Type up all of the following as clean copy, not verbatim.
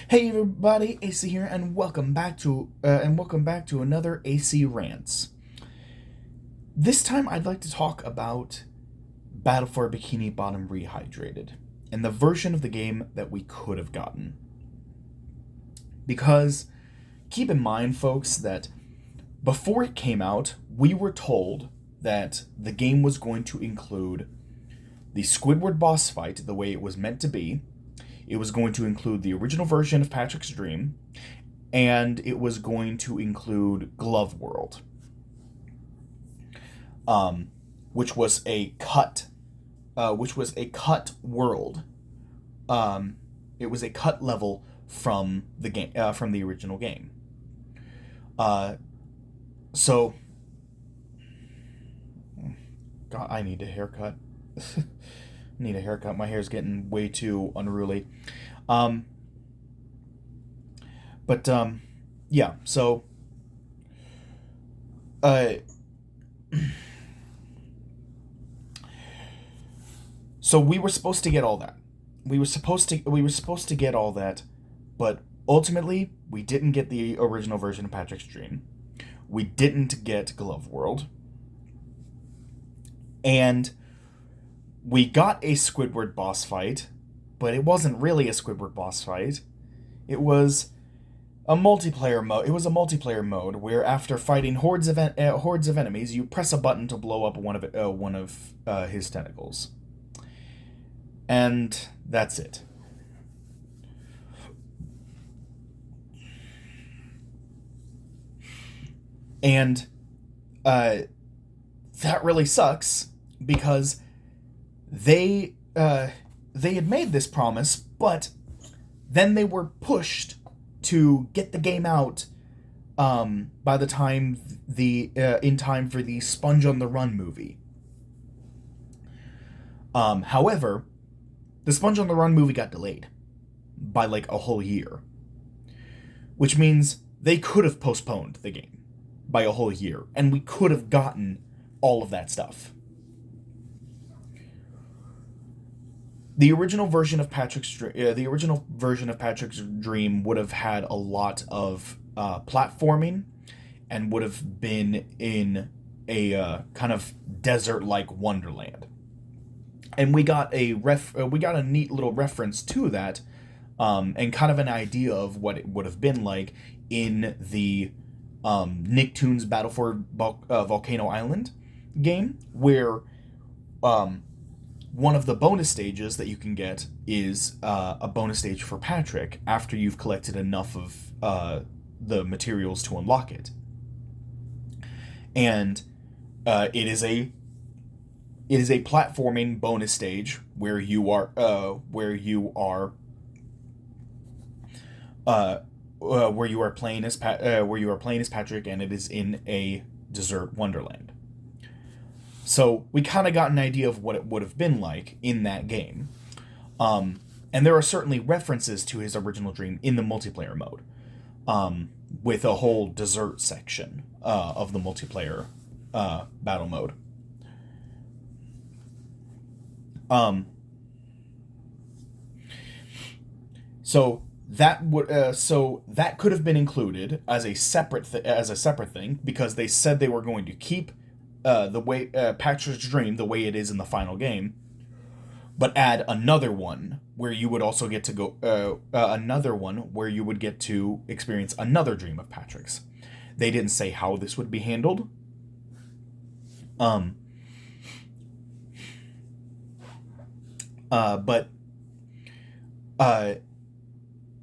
Hey everybody, AC here, and welcome back to another AC Rants. This time, I'd like to talk about Battle for Bikini Bottom Rehydrated and the version of the game that we could have gotten. Because keep in mind, folks, that before it came out, we were told that the game was going to include the Squidward boss fight the way it was meant to be. It was going to include the original version of Patrick's Dream, and it was going to include Glove World, which was a cut world. It was a cut level from the game, from the original game. So, God, I need a haircut. Need a haircut. My hair's getting way too unruly. Um, but yeah. Uh, so we were supposed to get all that. We were supposed to get all that, but ultimately we didn't get the original version of Patrick's Dream. We didn't get Glove World, and we got a Squidward boss fight, but it wasn't really a Squidward boss fight. It was a multiplayer mode. It was a multiplayer mode where, after fighting hordes of enemies, you press a button to blow up one of his tentacles, and that's it. And that really sucks because they they had made this promise, but then they were pushed to get the game out by the time the in time for the Sponge on the Run movie. However, the Sponge on the Run movie got delayed by like a whole year, which means they could have postponed the game by a whole year, and we could have gotten all of that stuff. The original version of Patrick's Dream would have had a lot of platforming, and would have been in a kind of desert-like wonderland. And we got a neat little reference to that, and kind of an idea of what it would have been like in the Nicktoons Battle for Volcano Island game, where one of the bonus stages that you can get is a bonus stage for Patrick after you've collected enough of the materials to unlock it. And it is a platforming bonus stage where you are playing as Patrick, and it is in a desert wonderland. So we kind of got an idea of what it would have been like in that game. And there are certainly references to his original dream in the multiplayer mode, with a whole desert section of the multiplayer battle mode. So that could have been included as a separate thing, because they said they were going to keep the way Patrick's Dream the way it is in the final game, but add another one where you would also get to go another one where you would get to experience another dream of Patrick's. They didn't say how this would be handled. But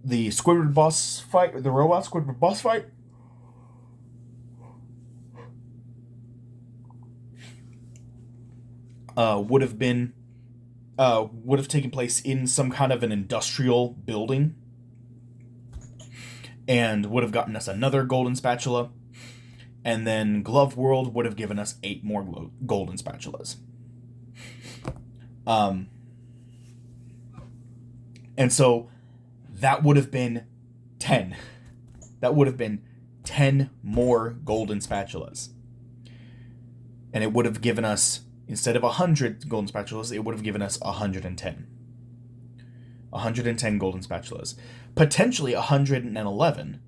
the Squidward boss fight, the robot Squidward boss fight, would have taken place in some kind of an industrial building, and would have gotten us another golden spatula, and then Glove World would have given us 8 more golden spatulas. And so that would have been 10. That would have been 10 more golden spatulas. And it would have given us, instead of 100 golden spatulas, it would have given us 110. 110 golden spatulas, potentially 111,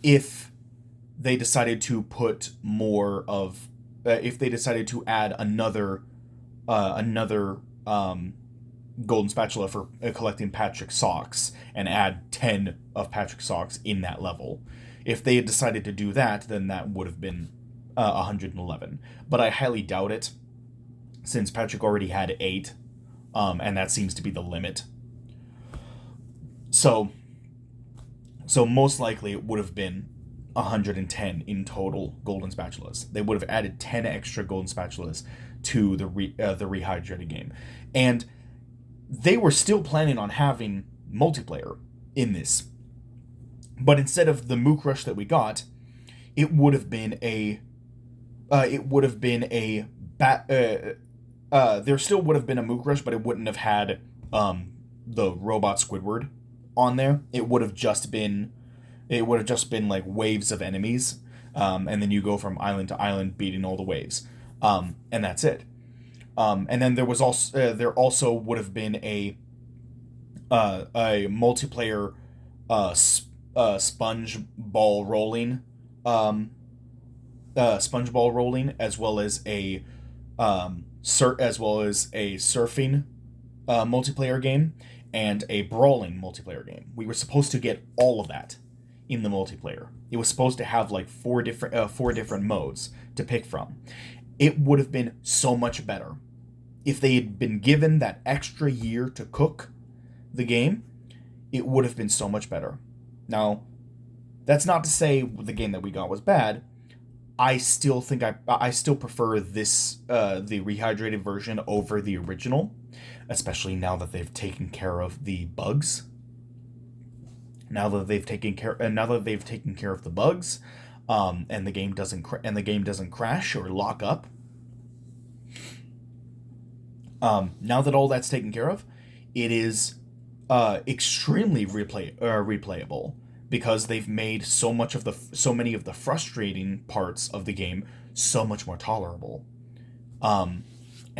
if they decided to put more of, if they decided to add another golden spatula for collecting Patrick's socks and add 10 of Patrick's socks in that level. If they had decided to do that, then that would have been 111. But I highly doubt it, since Patrick already had 8, and that seems to be the limit. So most likely it would have been 110 in total golden spatulas. They would have added 10 extra golden spatulas to the Rehydrated game. And they were still planning on having multiplayer in this. But instead of the Mook Rush that we got, it would have been a there still would have been a Mook Rush, but it wouldn't have had the robot Squidward on there. It would have just been like waves of enemies, and then you go from island to island beating all the waves, and that's it. And then there also would have been a multiplayer sponge ball rolling, as well as a surfing multiplayer game and a brawling multiplayer game. We were supposed to get all of that in the multiplayer. It was supposed to have like four different modes to pick from. It would have been so much better if they had been given that extra year to cook the game. It would have been so much better. Now, that's not to say the game that we got was bad. I still think I still prefer this the Rehydrated version over the original, especially now that they've taken care of the bugs. Now that they've taken care of the bugs, and the game doesn't crash or lock up. Now that all that's taken care of, it is extremely replayable, because they've made so many of the frustrating parts of the game so much more tolerable. And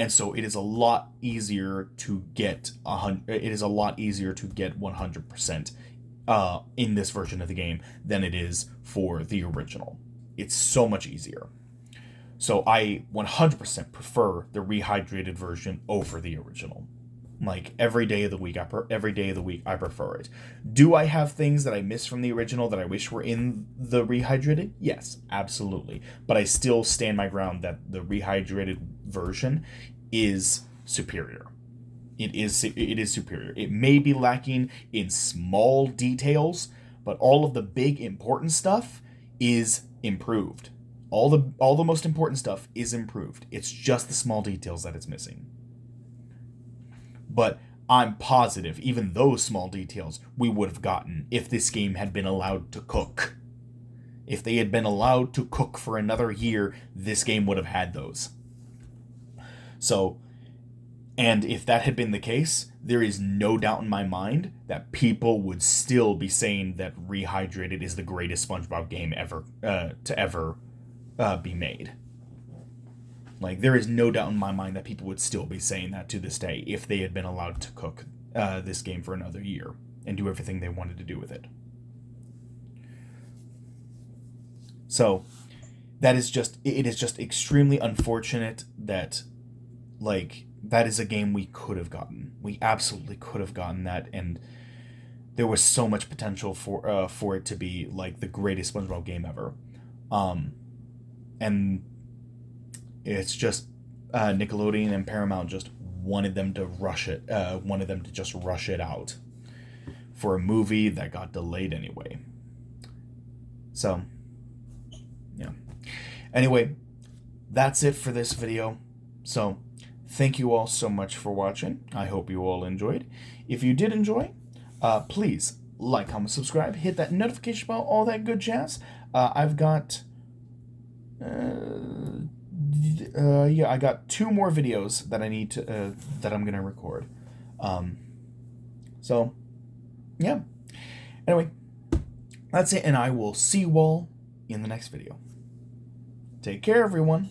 so it is a lot easier to get 100% in this version of the game than it is for the original. It's so much easier. So I 100% prefer the Rehydrated version over the original. Like every day of the week, I prefer it. Do I have things that I miss from the original that I wish were in the Rehydrated? Yes, absolutely. But I still stand my ground that the Rehydrated version is superior. It is superior. It may be lacking in small details, but all of the big important stuff is improved. All the most important stuff is improved. It's just the small details that it's missing. But I'm positive even those small details we would have gotten if this game had been allowed to cook. If they had been allowed to cook for another year, this game would have had those. So, and if that had been the case, there is no doubt in my mind that people would still be saying that Rehydrated is the greatest SpongeBob game ever to ever be made. Like, there is no doubt in my mind that people would still be saying that to this day if they had been allowed to cook this game for another year and do everything they wanted to do with it. So, it is just extremely unfortunate that, like, that is a game we could have gotten. We absolutely could have gotten that, and there was so much potential for it to be, like, the greatest SpongeBob game ever. And it's just Nickelodeon and Paramount just wanted them to rush it, out for a movie that got delayed anyway. So, yeah. Anyway, that's it for this video. So, thank you all so much for watching. I hope you all enjoyed. If you did enjoy, please like, comment, subscribe, hit that notification bell, all that good jazz. I've got... I got 2 more videos that I need to that I'm gonna record. So yeah. Anyway, that's it, and I will see you all in the next video. Take care, everyone.